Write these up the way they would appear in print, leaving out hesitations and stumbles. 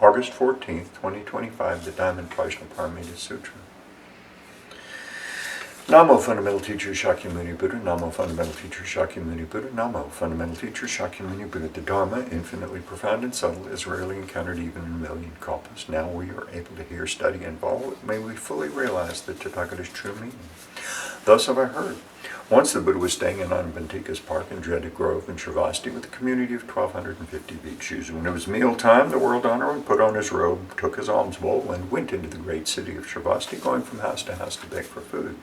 August 14th, 2025, the Diamond Sutra. Namo, Fundamental Teacher Shakyamuni Buddha. Namo, Fundamental Teacher Shakyamuni Buddha. Namo, Fundamental Teacher Shakyamuni Buddha. The Dharma, infinitely profound and subtle, is rarely encountered even in a million kalpas. Now we are able to hear, study, and follow it. May we fully realize the Tathagata's true meaning. Thus have I heard. Once the Buddha was staying in Anavantika's park in Dreaded Grove in Shravasti with a community of 1,250 bhikshus. When it was mealtime, the world honorer put on his robe, took his alms bowl, and went into the great city of Shravasti, going from house to beg for food.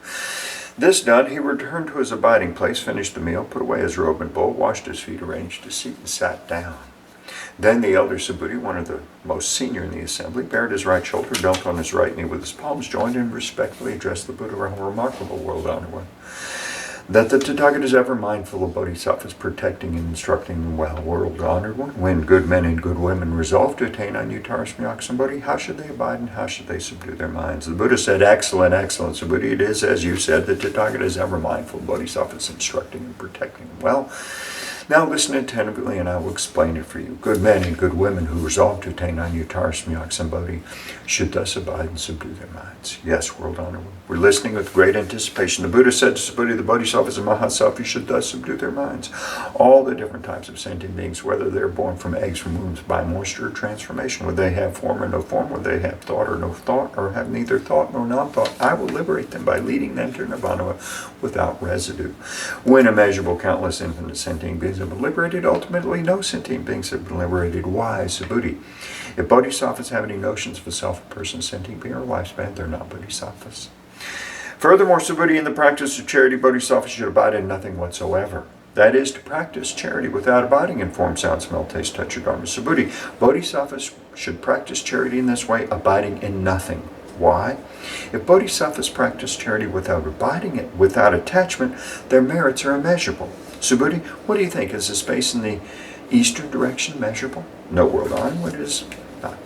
This done, he returned to his abiding place, finished the meal, put away his robe and bowl, washed his feet, arranged his seat, and sat down. Then the elder Subhuti, one of the most senior in the assembly, bared his right shoulder, knelt on his right knee with his palms joined, and respectfully addressed the Buddha, a remarkable world honorer. That the Tathagata is ever mindful of Bodhisattvas, protecting and instructing them well. World honored one, when good men and good women resolve to attain Anuttara-Samyaka-Sambodhi, how should they abide and how should they subdue their minds? The Buddha said, excellent, excellent, Subhuti. It is, as you said, the Tathagata is ever mindful of Bodhisattvas, instructing and protecting them well. Now listen attentively and I will explain it for you. Good men and good women who resolve to attain Anuttara-Samyaka-Sambodhi should thus abide and subdue their minds. Yes, world honor. We're listening with great anticipation. The Buddha said to Subhuti, the Bodhisattvas and Mahasattvas should thus subdue their minds. All the different types of sentient beings, whether they're born from eggs, from wombs, by moisture or transformation, whether they have form or no form, whether they have thought or no thought, or have neither thought nor non-thought, I will liberate them by leading them to nirvana without residue. When immeasurable, countless, infinite sentient beings have been liberated, ultimately no sentient beings have been liberated. Why, Subhuti? If bodhisattvas have any notions of a self, a person, sentient being, or lifespan, they're not bodhisattvas. Furthermore, Subhuti, in the practice of charity, bodhisattvas should abide in nothing whatsoever. That is, to practice charity without abiding in form, sound, smell, taste, touch, or dharma. Subhuti, bodhisattvas should practice charity in this way, abiding in nothing. Why? If bodhisattvas practice charity without abiding it, without attachment, their merits are immeasurable. Subhuti, what do you think? Is the space in the eastern direction measurable? No, world on. What is not?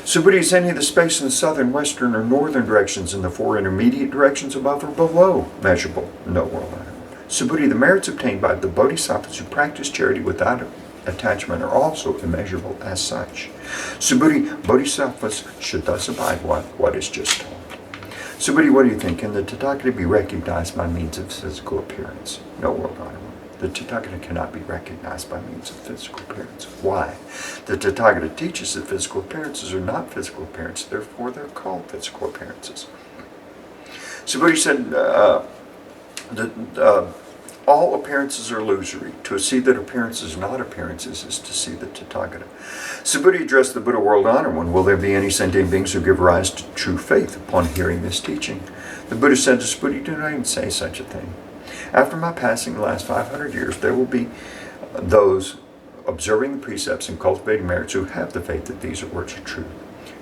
Subhuti, is any of the space in the southern, western, or northern directions in the four intermediate directions above or below measurable? No, world on. Subhuti, the merits obtained by the bodhisattvas who practice charity without attachment are also immeasurable as such. Subhuti, bodhisattvas should thus abide what is just told. Subhuti, what do you think? Can the Tathagata be recognized by means of physical appearance? No, world honor. The Tathagata cannot be recognized by means of physical appearance. Why? The Tathagata teaches that physical appearances are not physical appearances, therefore they're called physical appearances. Subhuti said, all appearances are illusory. To see that appearances are not appearances is to see the Tathagata. Subhuti addressed the Buddha, world honor one. Will there be any sentient beings who give rise to true faith upon hearing this teaching? The Buddha said to Subhuti, do not even say such a thing. After my passing the last 500 years, there will be those observing the precepts and cultivating merits who have the faith that these words are true.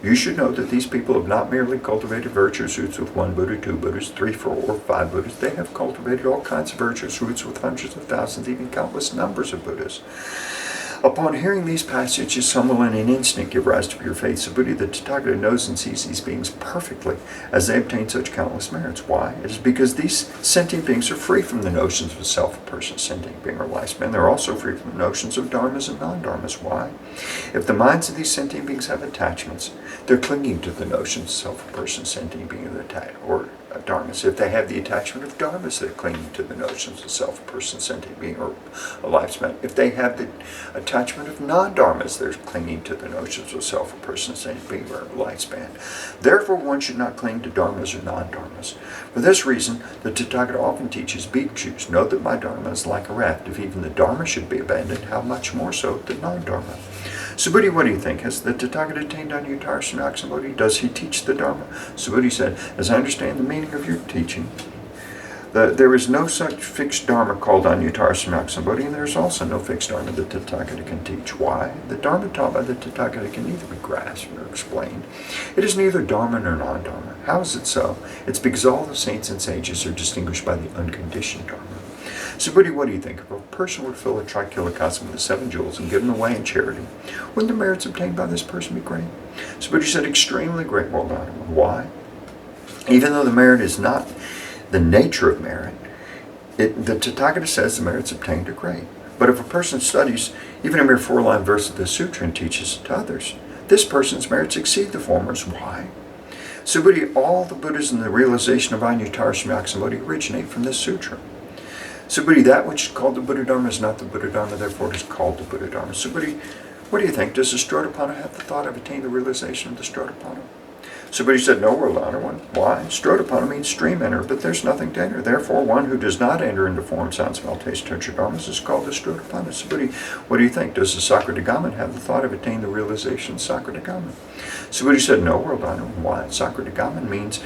You should know that these people have not merely cultivated virtuous roots with one Buddha, two Buddhas, 3, 4, or 5 Buddhas. They have cultivated all kinds of virtuous roots with hundreds of thousands, even countless numbers of Buddhas. Upon hearing these passages, some will in an instant give rise to pure faith. Subhuti, the Tathagata knows and sees these beings perfectly as they obtain such countless merits. Why? It is because these sentient beings are free from the notions of a self, a person, sentient being, or lifespan. They're also free from the notions of dharmas and non-dharmas. Why? If the minds of these sentient beings have attachments, they're clinging to the notions of self, a person, sentient being, or dharmas. If they have the attachment of dharmas, they're clinging to the notions of self, a person, sentient being, or a lifespan. If they have the attachment of non-dharmas, they're clinging to the notions of self, a person, sentient being, or a lifespan. Therefore, one should not cling to dharmas or non-dharmas. For this reason, the Tathagata often teaches bhikshus, know that my dharma is like a raft. If even the dharma should be abandoned, how much more so the non-dharma? Subhuti, what do you think? Has the Tathagata attained Anuttara-Samyaka-Sambodhi? Does he teach the Dharma? Subhuti said, as I understand the meaning of your teaching, there is no such fixed Dharma called Anuttara-Samyaka-Sambodhi, and there is also no fixed Dharma that the Tathagata can teach. Why? The Dharma taught by the Tathagata can neither be grasped nor explained. It is neither Dharma nor non-Dharma. How is it so? It's because all the saints and sages are distinguished by the unconditioned Dharma. Subhuti, what do you think? If a person would fill a trikilakasa with the 7 jewels and give them away in charity, wouldn't the merits obtained by this person be great? Subhuti said, extremely great, world honor. Why? Even though the merit is not the nature of merit, the Tathagata says the merits obtained are great. But if a person studies even a mere 4-line verse of the sutra and teaches it to others, This person's merits exceed the former's. Why? Subhuti, all the Buddhas in the realization of Anuttara Samyaksambodhi originate from this sutra. Subhuti, that which is called the Buddha Dharma is not the Buddha Dharma, therefore it is called the Buddha Dharma. Subhuti, what do you think? Does the Strodapana have the thought of attaining the realization of the Strodapana? Somebody said, no, World Honor One. Why? Strodapana means stream enter, but there's nothing to enter. Therefore, one who does not enter into form, sound, smell, taste, touch, or dharmas is called a Strodapana. Somebody, what do you think? Does the Sakradagaman have the thought of attaining the realization of Sakradagaman? Somebody said, no, World Honor One. Why? Sakradagaman means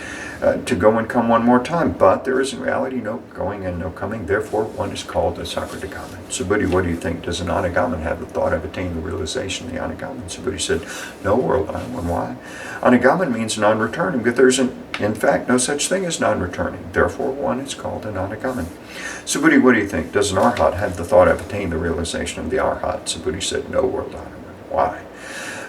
to go and come one more time, but there is in reality no going and no coming. Therefore, one is called a Sakradagaman. Somebody, what do you think? Does an Anagaman have the thought of attaining the realization of the Anagaman? Somebody said, no, World Honor One. Why? Anagaman means non-returning, but there's in fact no such thing as non-returning. Therefore, one is called an Anagaman. Subhuti, what do you think? Does an Arhat have the thought of attaining the realization of the Arhat? Subhuti said, no, World Honor One. Why?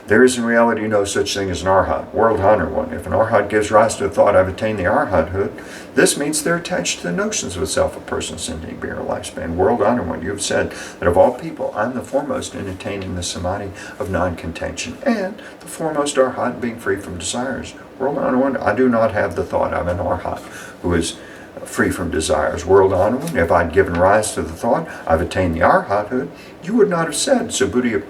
There is in reality no such thing as an Arhat. World Honor One. If an Arhat gives rise to the thought of attaining the Arhathood, this means they're attached to the notions of a self, a person, sentient being, or lifespan. World Honor One, you have said that of all people, I'm the foremost in attaining the samadhi of non-contention, and the foremost Arhat being free from desires. World Honor One, I do not have the thought of an Arhat who is free from desires. World Honor One, if I'd given rise to the thought I've attained the Arhathood, you would not have said Subhuti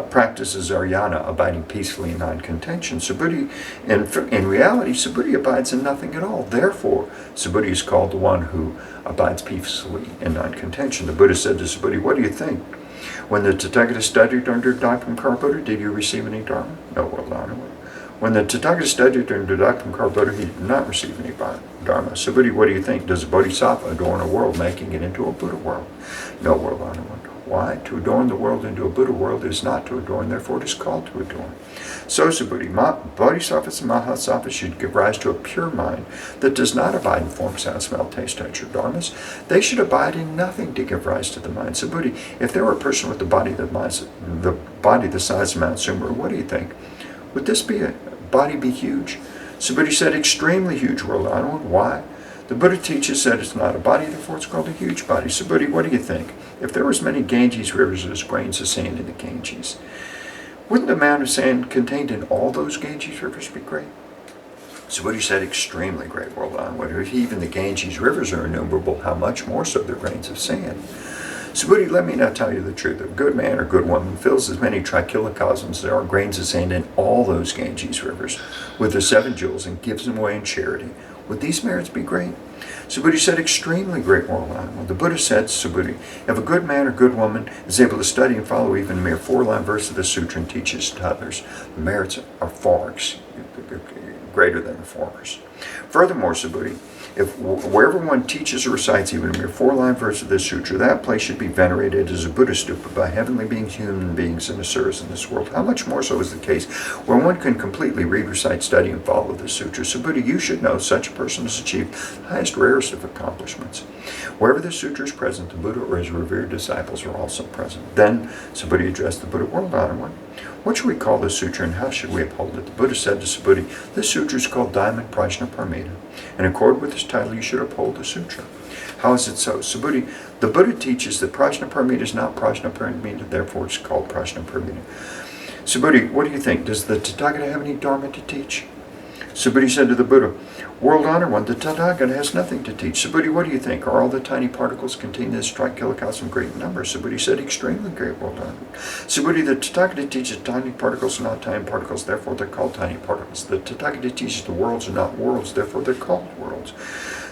practices Aryana, abiding peacefully in non-contention. Subhuti, in reality, Subhuti abides in nothing at all. Therefore, Subhuti is called the one who abides peacefully in non-contention. The Buddha said to Subhuti, what do you think? When the Tathagata studied under Diamond Buddha, did you receive any dharma? No, World Honor One. When the Tathagata studied under Diamond Buddha, he did not receive any dharma. Subhuti, what do you think? Does a Bodhisattva adorn a world, making it into a Buddha world? No, World Honor One. Why? To adorn the world into a Buddha world is not to adorn, therefore it is called to adorn. So, Subhuti, Bodhisattvas and Mahasattvas should give rise to a pure mind that does not abide in form, sound, smell, taste, touch, or dharmas. They should abide in nothing to give rise to the mind. Subhuti, if there were a person with the body the size of Mount Sumeru, what do you think? Would this body be huge? Subhuti said, extremely huge, World Honor One. Why? The Buddha teaches that it's not a body, therefore it's called a huge body. Subhuti, what do you think? If there were as many Ganges rivers as grains of sand in the Ganges, wouldn't the amount of sand contained in all those Ganges rivers be great? Subhuti said, extremely great, World Honor One. If even the Ganges rivers are innumerable, how much more so the grains of sand? Subhuti, let me now tell you the truth. A good man or good woman fills as many trikilocosms as there are grains of sand in all those Ganges rivers with the 7 jewels and gives them away in charity. Would these merits be great? Subhuti said, extremely great, World Honor One. The Buddha said, Subhuti, if a good man or good woman is able to study and follow even a mere 4-line verse of the sutra and teaches to others, the merits are far greater than the former's. Furthermore, Subhuti, if wherever one teaches or recites even a mere 4-line verse of this sutra, that place should be venerated as a Buddha stupa by heavenly beings, human beings, and asuras in this world. How much more so is the case where one can completely read, recite, study, and follow this sutra? Subhuti, you should know such a person has achieved the highest, rarest of accomplishments. Wherever the sutra is present, the Buddha or his revered disciples are also present. Then Subhuti addressed the Buddha, World Honor One. What should we call this sutra and how should we uphold it? The Buddha said to Subhuti, this sutra is called Diamond Prajnaparamita. In accord with this title, you should uphold the sutra. How is it so? Subhuti, the Buddha teaches that Prajnaparamita is not Prajnaparamita, therefore it's called Prajnaparamita. Subhuti, what do you think? Does the Tathagata have any dharma to teach? Subhuti said to the Buddha, World Honor One, the Tathagata has nothing to teach. Subhuti, what do you think? Are all the tiny particles contained in this trikilocosm great number? Subhuti said, extremely great, World Honor One. Subhuti, the Tathagata teaches tiny particles are not tiny particles, therefore they're called tiny particles. The Tathagata teaches the worlds are not worlds, therefore they're called worlds.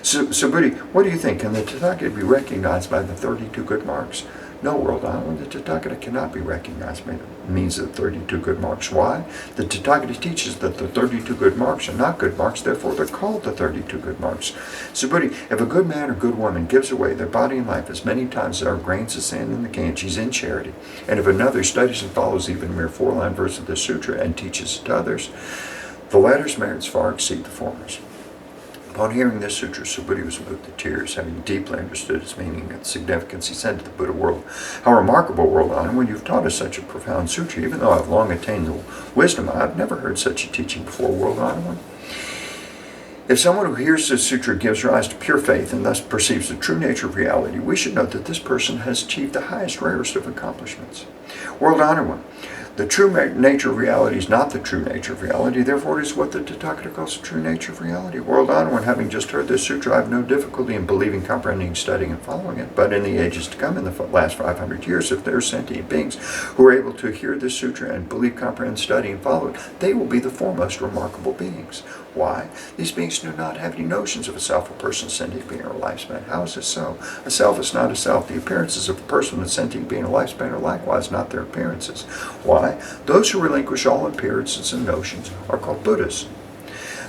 Subhuti, what do you think? Can the Tathagata be recognized by the 32 good marks? No, World Honor One, the Tathagata cannot be recognized by the means of the 32 good marks. Why? The Tathagata teaches that the 32 good marks are not good marks, therefore they're called the 32 good marks. Subhuti, if a good man or good woman gives away their body and life as many times as there are grains of sand in the Ganges in charity, and if another studies and follows even a mere 4-line verse of the sutra and teaches it to others, the latter's merits far exceed the former's. Upon hearing this sutra, Subhuti was moved to tears. Having deeply understood its meaning and significance, he said to the Buddha, World, how remarkable, World Honor, when you've taught us such a profound sutra. Even though I've long attained the wisdom, I've never heard such a teaching before, World Honor One. If someone who hears this sutra gives rise to pure faith and thus perceives the true nature of reality, we should note that this person has achieved the highest, rarest of accomplishments. World Honor One, The true nature of reality is not the true nature of reality, therefore it is what the Tathagata calls the true nature of reality. World Honored, having just heard this sutra, I have no difficulty in believing, comprehending, studying, and following it. But in the ages to come, in the last 500 years, if there are sentient beings who are able to hear this sutra and believe, comprehend, study, and follow it, they will be the foremost remarkable beings. Why? These beings do not have any notions of a self, a person, sentient being, or a lifespan. How is this so? A self is not a self. The appearances of a person, a sentient being, or lifespan are likewise not their appearances. Why? Those who relinquish all appearances and notions are called Buddhas.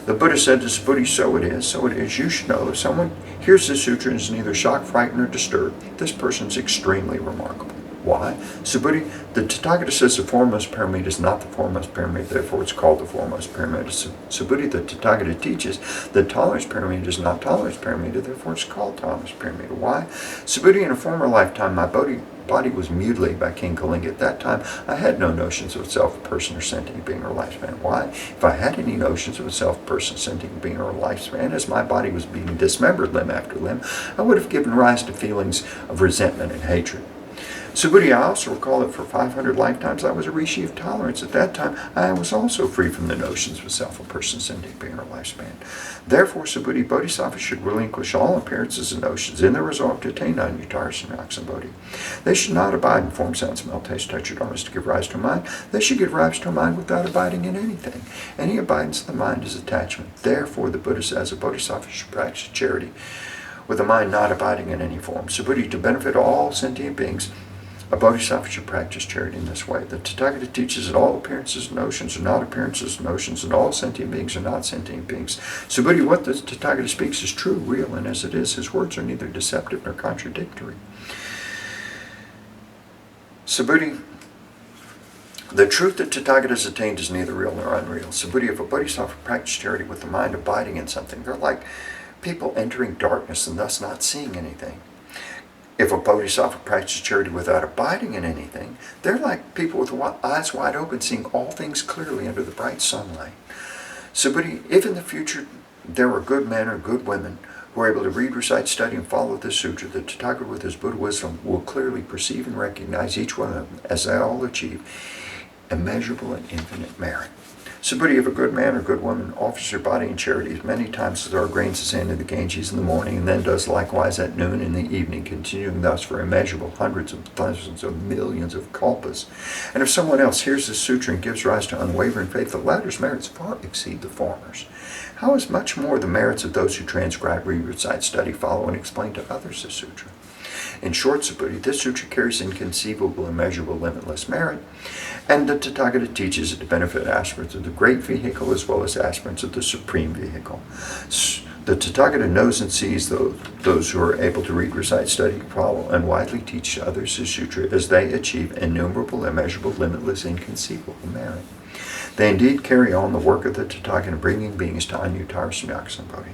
The Buddha said to Subhuti, so it is, so it is. You should know if someone hears this sutra and is neither shocked, frightened, or disturbed, this person is extremely remarkable. Why? Subhuti, the Tathagata says the foremost pyramid is not the foremost pyramid, therefore it's called the foremost pyramid. Subhuti, the Tathagata teaches the tallest pyramid is not tallest pyramid, therefore it's called tallest pyramid. Why? Subhuti, in a former lifetime, my body was mutilated by King Kalinga. At that time, I had no notions of self, person, or sentient being, or lifespan. Why? If I had any notions of a self, person, sentient being, or lifespan, as my body was being dismembered limb after limb, I would have given rise to feelings of resentment and hatred. Subhuti, I also recall that for 500 lifetimes I was a rishi of tolerance. At that time, I was also free from the notions of a self, a person, sentient being, or lifespan. Therefore, Subhuti, Bodhisattvas should relinquish all appearances and notions in their resolve to attain non-utara samyaksa bodhi. They should not abide in form, sound, smell, taste, touch, or dharmas to give rise to a mind. They should give rise to a mind without abiding in anything. Any abidance of the mind is attachment. Therefore, the Buddha says a bodhisattva should practice charity with a mind not abiding in any form. Subhuti, to benefit all sentient beings, a bodhisattva should practice charity in this way. The Tathagata teaches that all appearances and notions are not appearances and notions, and all sentient beings are not sentient beings. Subhuti, what the Tathagata speaks is true, real, and as it is, his words are neither deceptive nor contradictory. Subhuti, the truth that Tathagata has attained is neither real nor unreal. Subhuti, if a bodhisattva practices charity with the mind abiding in something, they're like people entering darkness and thus not seeing anything. If a bodhisattva practices charity without abiding in anything, they're like people with eyes wide open, seeing all things clearly under the bright sunlight. Subhuti, if in the future there are good men or good women who are able to read, recite, study, and follow this sutra, the Tathagata with his Buddha wisdom will clearly perceive and recognize each one of them as they all achieve immeasurable and infinite merit. Subhuti, if a good man or good woman offers their body in charity as many times as there are grains of sand in the Ganges in the morning, and then does likewise at noon and in the evening, continuing thus for immeasurable hundreds of thousands of millions of kalpas, and if someone else hears this sutra and gives rise to unwavering faith, the latter's merits far exceed the former's. How is much more the merits of those who transcribe, read, recite, study, follow, and explain to others the sutra? In short, Subhuti, this sutra carries inconceivable, immeasurable, limitless merit, and the Tathagata teaches it to benefit aspirants of the great vehicle as well as aspirants of the supreme vehicle. The Tathagata knows and sees those who are able to read, recite, study, follow, and widely teach to others the sutra as they achieve innumerable, immeasurable, limitless, inconceivable merit. They indeed carry on the work of the Tathagata, bringing beings to Anutara Samyaksa bodhi.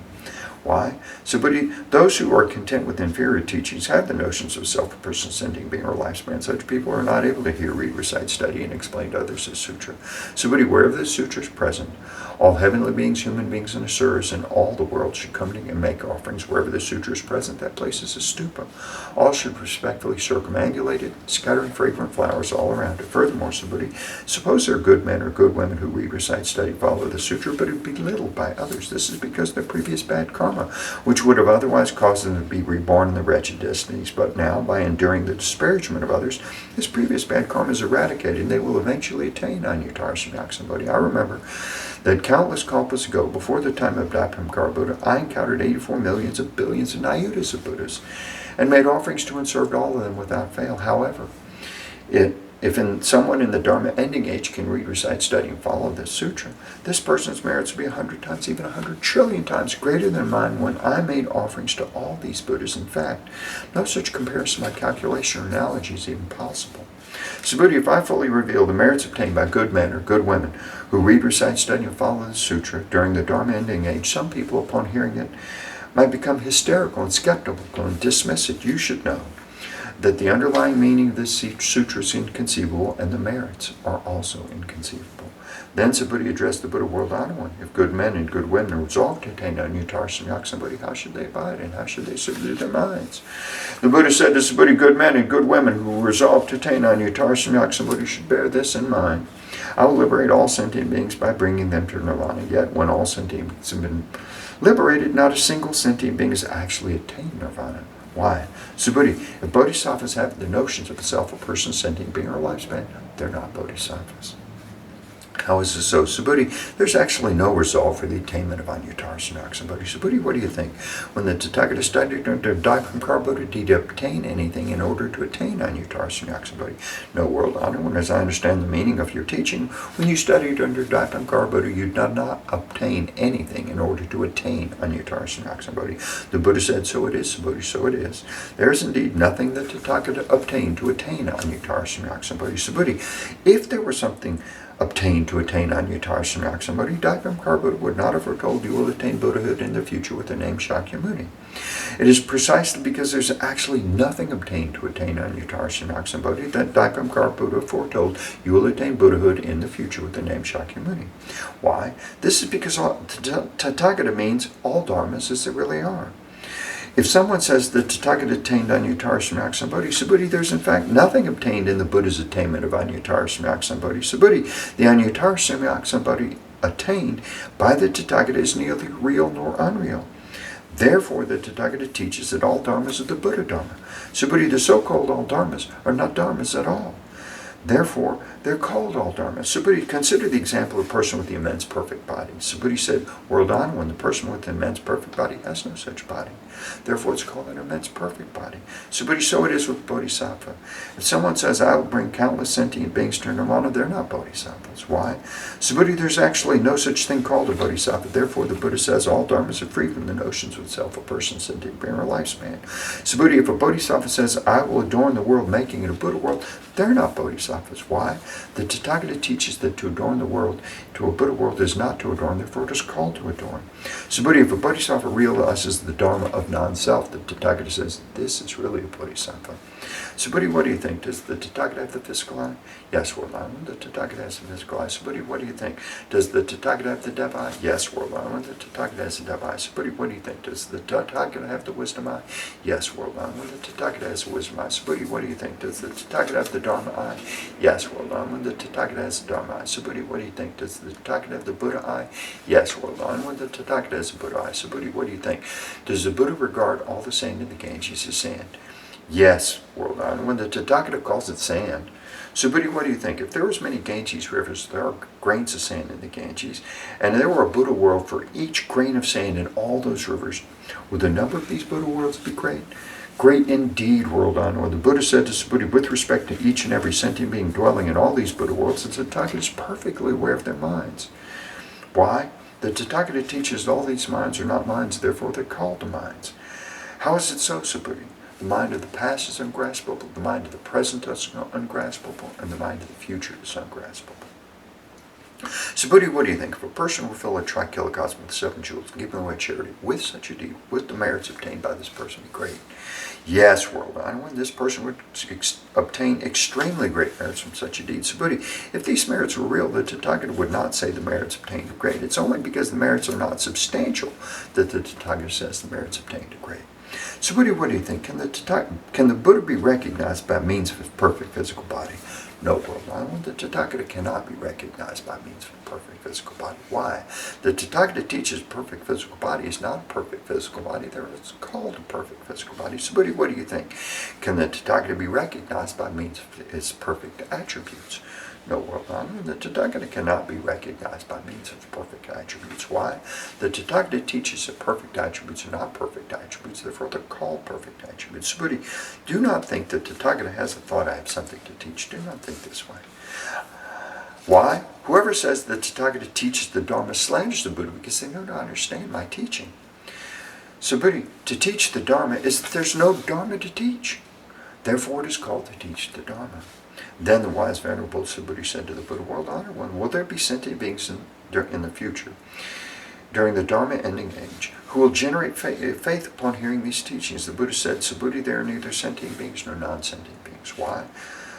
Why? Subhuti, those who are content with inferior teachings have the notions of self, person, sentient being, or lifespan. Such people are not able to hear, read, recite, study, and explain to others this sutra. Subhuti, wherever this sutra is present, all heavenly beings, human beings, and asuras in all the world should come to and make offerings. Wherever the sutra is present, that place is a stupa. All should respectfully circumambulate it, scattering fragrant flowers all around it. Furthermore, Subhuti, suppose there are good men or good women who read, recite, study, follow the sutra, but are belittled by others. This is because of their previous bad karma, which would have otherwise caused them to be reborn in the wretched destinies. But now, by enduring the disparagement of others, this previous bad karma is eradicated, and they will eventually attain Anutara Samyaksa bodhi. I remember that countless kalpas ago, before the time of Daipankara Buddha, I encountered 84 millions of billions of nayutas of Buddhas, and made offerings to and served all of them without fail. However, if someone in the Dharma ending age can read, recite, study, and follow this sutra, this person's merits will be 100 times, even 100 trillion times greater than mine when I made offerings to all these Buddhas. In fact, no such comparison by calculation or analogy is even possible. Subhuti, if I fully reveal the merits obtained by good men or good women who read, recite, study, and follow the sutra during the Dharma ending age, some people, upon hearing it, might become hysterical and skeptical and dismiss it. You should know that the underlying meaning of this sutra is inconceivable, and the merits are also inconceivable. Then Subhuti addressed the Buddha, world honored one. If good men and good women resolve to attain Anuttara Samyak Sambodhi, how should they abide and how should they subdue their minds? The Buddha said to Subhuti, good men and good women who resolve to attain Anuttara Samyak Sambodhi should bear this in mind. I will liberate all sentient beings by bringing them to nirvana. Yet when all sentient beings have been liberated, not a single sentient being has actually attained nirvana. Why? Subhuti, if bodhisattvas have the notions of a self, a person, sentient being, or lifespan, they're not bodhisattvas. How is this so? Subhuti, there's actually no resolve for the attainment of Anuttara Samyak Sambodhi. Subhuti, what do you think? When the Tathagata studied under Diamond Buddha, did he obtain anything in order to attain Anuttara Samyak Sambodhi? No, world honored one, as I understand the meaning of your teaching, when you studied under Diamond Buddha, you did not obtain anything in order to attain Anuttara Samyak Sambodhi. The Buddha said, so it is, Subhuti, so it is. There is indeed nothing that the Tathagata obtained to attain Anuttara Samyak Sambodhi. Subhuti, if there were something obtained to attain Anuttara Samyak Sambodhi, Diamond Buddha would not have foretold you will attain Buddhahood in the future with the name Shakyamuni. It is precisely because there's actually nothing obtained to attain Anuttara Samyak Sambodhi that Diamond Buddha foretold you will attain Buddhahood in the future with the name Shakyamuni. Why? This is because Tathagata means all dharmas as they really are. If someone says that Tathagata attained Anuttara Samyak Sambodhi, Subhuti, there's in fact nothing obtained in the Buddha's attainment of Anuttara Samyak Sambodhi. Subhuti, the Anuttara Samyak Sambodhi attained by the Tathagata is neither real nor unreal. Therefore, the Tathagata teaches that all dharmas are the Buddha Dharma. Subhuti, the so-called all dharmas are not dharmas at all. Therefore, they're called all dharmas. Subhuti, consider the example of a person with the immense perfect body. Subhuti said, world honored one, the person with the immense perfect body has no such body. Therefore, it's called an immense perfect body. Subhuti, so it is with Bodhisattva. If someone says, I will bring countless sentient beings to nirvana, they're not bodhisattvas. Why? Subhuti, there's actually no such thing called a bodhisattva. Therefore, the Buddha says all dharmas are free from the notions of self, a person, sentient being, or lifespan. Subhuti, if a bodhisattva says, I will adorn the world, making it a Buddha world, they're not bodhisattvas. Why? The Tathagata teaches that to adorn the world to a Buddha world is not to adorn, therefore it is called to adorn. Subhuti, if a bodhisattva realizes the dharma of non-self, the Tathagata says, this is really a bodhisattva. Subhuti, what do you think? Does the Tathagata have the physical eye? Yes, world honored, the Tathagata has the physical eye. Subhuti, what do you think? Does the Tathagata have the deaf eye? Yes, world honored, the Tathagata has the deaf eye. Subhuti, what do you think? Does the Tathagata have the wisdom eye? Yes, world honored, the Tathagata has the wisdom eye. Subhuti, what do you think? Does the Tathagata have the Dharma eye? Yes, world honored, the Tathagata has the Dharma eye. Subhuti, what do you think? Does the Tathagata have the Buddha eye? Yes, world honored, the Tathagata has the Buddha eye. Subhuti, what do you think? Does the Buddha regard all the sand in the Ganges as sand? Yes, world honored, when the Tathagata calls it sand. Subhuti, what do you think? If there was many Ganges rivers, there are grains of sand in the Ganges, and there were a Buddha world for each grain of sand in all those rivers, would the number of these Buddha worlds be great? Great indeed, world honored. The Buddha said to Subhuti, with respect to each and every sentient being dwelling in all these Buddha worlds, the Tathagata is perfectly aware of their minds. Why? The Tathagata teaches all these minds are not minds, therefore they're called minds. How is it so, Subhuti? The mind of the past is ungraspable, the mind of the present is ungraspable, and the mind of the future is ungraspable. Subhuti, what do you think? If a person will fill a trikilocosm with 7 jewels and give them away charity with such a deed, would the merits obtained by this person be great? Yes, world honored, this person would obtain extremely great merits from such a deed. Subhuti, if these merits were real, the Tathagata would not say the merits obtained are great. It's only because the merits are not substantial that the Tathagata says the merits obtained are great. Subhuti, what do you think? Can the Buddha be recognized by means of his perfect physical body? No, world honored, the Tathagata cannot be recognized by means of a perfect physical body. Why? The Tathagata teaches perfect physical body is not a perfect physical body. It's called a perfect physical body. Subhuti, what do you think? Can the Tathagata be recognized by means of his perfect attributes? No, world honored, the Tathagata cannot be recognized by means of perfect attributes. Why? The Tathagata teaches that perfect attributes are not perfect attributes, therefore they're called perfect attributes. Subhuti, do not think that Tathagata has a thought, I have something to teach. Do not think this way. Why? Whoever says that Tathagata teaches the Dharma slanders the Buddha because they don't understand my teaching. Subhuti, to teach the Dharma is that there's no Dharma to teach. Therefore it is called to teach the Dharma. Then the wise venerable Subhuti said to the Buddha, world honored one, will there be sentient beings in the future, during the Dharma ending age, who will generate faith upon hearing these teachings? The Buddha said, Subhuti, there are neither sentient beings nor non-sentient beings. Why?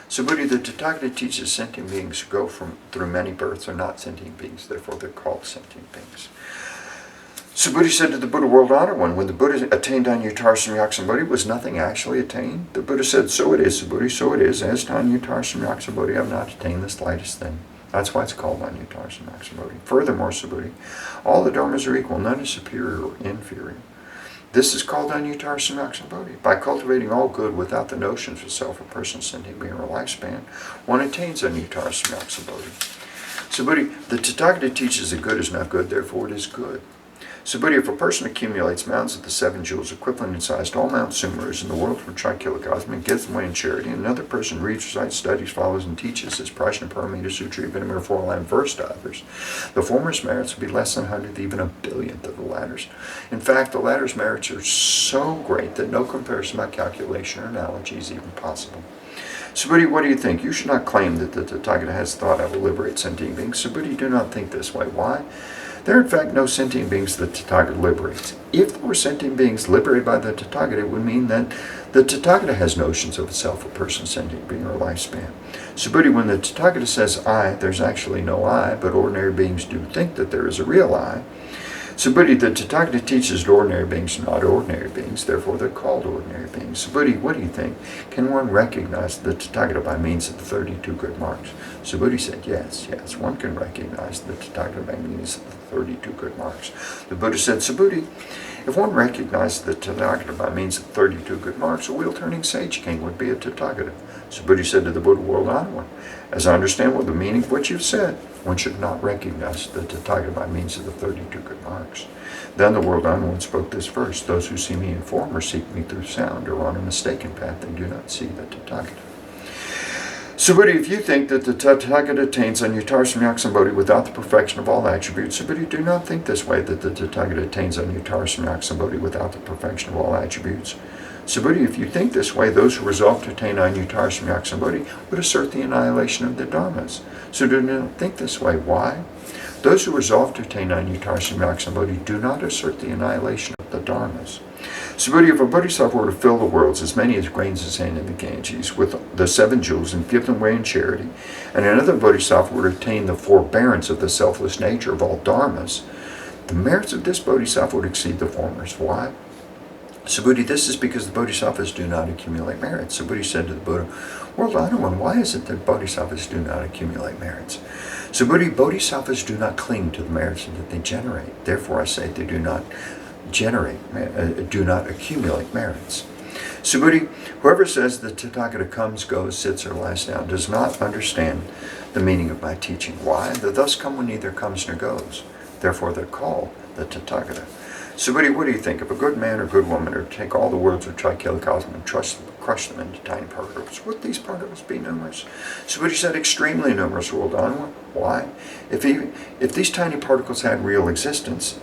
Subhuti, the Tathagata teaches sentient beings go through many births are not sentient beings, therefore they're called sentient beings. Subhuti said to the Buddha, World Honored One, when the Buddha attained Anyuttara Samyak Sambodhi, was nothing actually attained? The Buddha said, so it is, Subhuti, so it is. As to Anyuttara Samyak Sambodhi, I have not attained the slightest thing. That's why it's called Anyuttara Samyak Sambodhi. Furthermore, Subhuti, all the dharmas are equal, none is superior or inferior. This is called Anyuttara Samyak Sambodhi. By cultivating all good without the notions of self, a person, sentient being, or lifespan, one attains Anyuttara Samyak Sambodhi. Subhuti, the Tathagata teaches that good is not good, therefore it is good. Subhuti, if a person accumulates mounds of the 7 jewels equivalent in size to all Mount Sumerus in the world for Trikilakasma and gives them away in charity, and another person reads, recites, studies, follows, and teaches his Prajnaparamita Sutra, even a mere 4-line verse to others, the former's merits would be less than 100th, even a billionth of the latter's. In fact, the latter's merits are so great that no comparison by calculation or analogy is even possible. Subhuti, what do you think? You should not claim that the Tathagata has thought I will liberate sentient beings. Subhuti, do not think this way. Why? There are in fact no sentient beings the Tathagata liberates. If there were sentient beings liberated by the Tathagata, it would mean that the Tathagata has notions of a self, a person, sentient being, or lifespan. Subhuti, when the Tathagata says I, there's actually no I, but ordinary beings do think that there is a real I. Subhuti, the Tathagata teaches that ordinary beings are not ordinary beings, therefore they're called ordinary beings. Subhuti, what do you think? Can one recognize the Tathagata by means of the 32 good marks? Subhuti said, yes, one can recognize the Tathagata by means of the 32 good marks. The Buddha said, Subhuti, if one recognized the Tathagata by means of 32 good marks, a wheel-turning sage king would be a Tathagata. Subhuti said to the Buddha, World Honored One, as I understand what the meaning of what you've said, one should not recognize the Tathagata by means of the 32 good marks. Then the World Honored One spoke this verse, those who see me in form or seek me through sound are on a mistaken path, they do not see the Tathagata. Subhuti, if you think that the Tathagata attains Anyuttara Samyak Sambodhi without the perfection of all attributes, Subhuti, do not think this way, that the Tathagata attains Anyuttara Samyak Sambodhi without the perfection of all attributes. Subhuti, if you think this way, those who resolve to attain Anyuttara Samyak Sambodhi would assert the annihilation of the dharmas. So do not think this way. Why? Those who resolve to attain Anyuttara Samyak Sambodhi do not assert the annihilation of the dharmas. Subhuti, if a Bodhisattva were to fill the worlds, as many as grains of sand in the Ganges, with the 7 jewels and give them away in charity, and another Bodhisattva were to attain the forbearance of the selfless nature of all dharmas, the merits of this Bodhisattva would exceed the former's. Why? Subhuti, this is because the Bodhisattvas do not accumulate merits. Subhuti said to the Buddha, World Honored One, why is it that Bodhisattvas do not accumulate merits? Subhuti, Bodhisattvas do not cling to the merits that they generate. Therefore, I say they do not accumulate merits. Subhuti, whoever says the Tathagata comes, goes, sits, or lies down does not understand the meaning of my teaching. Why? The thus come one neither comes nor goes. Therefore, they're called the Tathagata. Subhuti, what do you think? If a good man or good woman are to take all the worlds of Trikilakasma and crush them into tiny particles, would these particles be numerous? Subhuti said, extremely numerous, World Honored One. Why? If these tiny particles had real existence,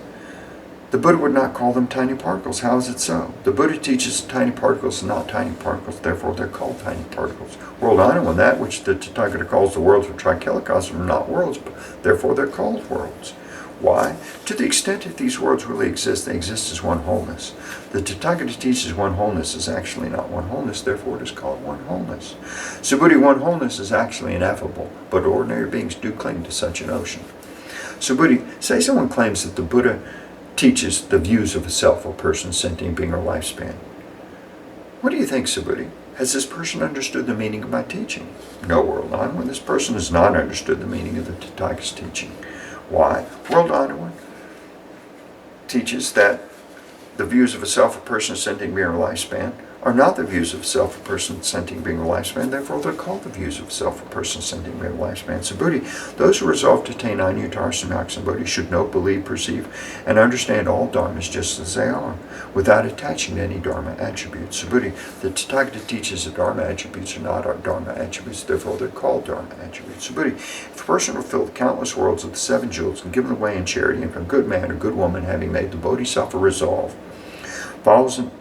the Buddha would not call them tiny particles. How is it so? The Buddha teaches tiny particles are not tiny particles, therefore they're called tiny particles. World Honored One, that which the Tathagata calls the worlds of Trikilakasma are not worlds, therefore they're called worlds. Why? To the extent that these worlds really exist, they exist as one wholeness. The Tathagata teaches one wholeness is actually not one wholeness, therefore it is called one wholeness. Subhuti, one wholeness is actually ineffable, but ordinary beings do cling to such a notion. Subhuti, say someone claims that the Buddha teaches the views of a self, a person, sentient being, or lifespan. What do you think, Subhuti? Has this person understood the meaning of my teaching? No, World Honored One, this person has not understood the meaning of the Tathagata's teaching. Why? World Honored One teaches that the views of a self, a person, sentient being, or lifespan are not the views of self, a person, sentient being, or lifespan, therefore they're called the views of self, a person, sentient being, or lifespan. Subhuti, those who resolve to attain Anyuttara Samyak Sambodhi should know, believe, perceive, and understand all dharmas just as they are, without attaching to any dharma attributes. Subhuti, the Tathagata teaches that dharma attributes are not our dharma attributes, therefore they're called dharma attributes. Subhuti, if a person were filled countless worlds with the 7 jewels and given away in charity, and if a good man or good woman, having made the Bodhisattva resolve, follows and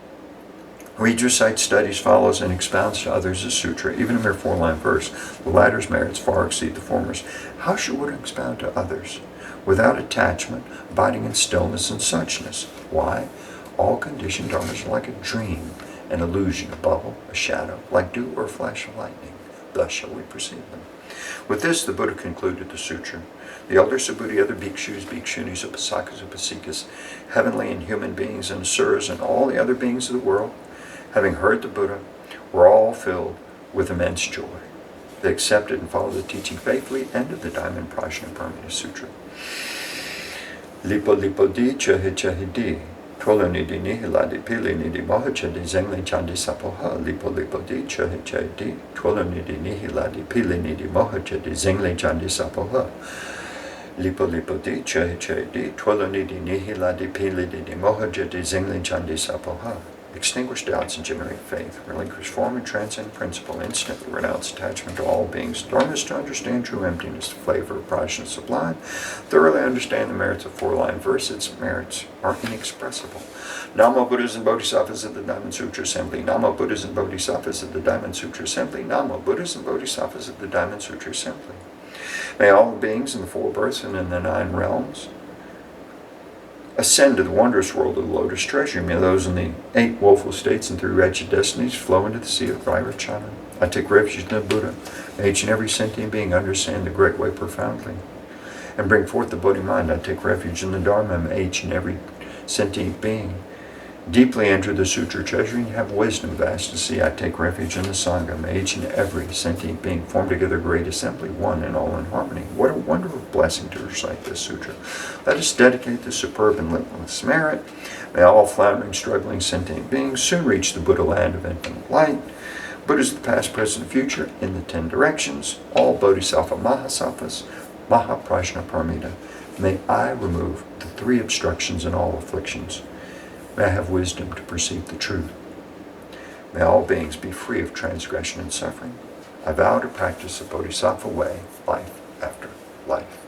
reads, recites, studies, follows, and expounds to others a sutra, even a mere 4-line verse, the latter's merits far exceed the former's. How should one expound to others? Without attachment, abiding in stillness and suchness. Why? All conditioned dharmas are like a dream, an illusion, a bubble, a shadow, like dew or flash of lightning. thus shall we perceive them. With this, the Buddha concluded the sutra. The elder Subhuti, other bhikshus, bhikshunis, upasakas, upasikas, heavenly and human beings, and asuras, and all the other beings of the world, having heard the Buddha, were all filled with immense joy. They accepted and followed the teaching faithfully. End of the Diamond Prajnaparamita Sutra. Lipo lipo di chahi chahi di. Twala nidi nihiladi pili nidi mohachadi zengle chandi sapoha. Lipo lipo di chahi chahi di. Twala nidi nihiladi pili nidi mohachadi zengle chandi sapoha. Lipo lipo di chahi chahi di. Twala nidi nihiladi pili nidi mohachadi zengle chandi sapoha. Extinguish doubts and generate faith. Relinquish form and transcend principle. Instantly renounce attachment to all beings. Dharma is to understand true emptiness, the flavor of prajna sublime. Thoroughly understand the merits of four-line verse. Its merits are inexpressible. Namo Buddhas and Bodhisattvas of the Diamond Sutra Assembly. Namo Buddhas and Bodhisattvas of the Diamond Sutra Assembly. Namo Buddhas and Bodhisattvas of the Diamond Sutra Assembly. May all beings in the four births and in the 9 realms ascend to the wondrous world of the lotus treasury. May those in the 8 woeful states and 3 wretched destinies flow into the sea of Vairocana. I take refuge in the Buddha. May each and every sentient being understand the great way profoundly and bring forth the Bodhi mind. I take refuge in the Dharma. May each and every sentient being deeply enter the sutra treasury and have wisdom vast to see. I take refuge in the Sangha. May each and every sentient being form together a great assembly, one and all in harmony. What a wonderful blessing to recite this sutra. Let us dedicate this superb and limitless merit. May all floundering, struggling sentient beings soon reach the Buddha land of infinite light. Buddhas of the past, present, and future in the 10 directions. All Bodhisattva Mahasattvas, Mahaprajnaparamita. May I remove the 3 obstructions in all afflictions. May I have wisdom to perceive the truth. May all beings be free of transgression and suffering. I vow to practice the Bodhisattva way, life after life.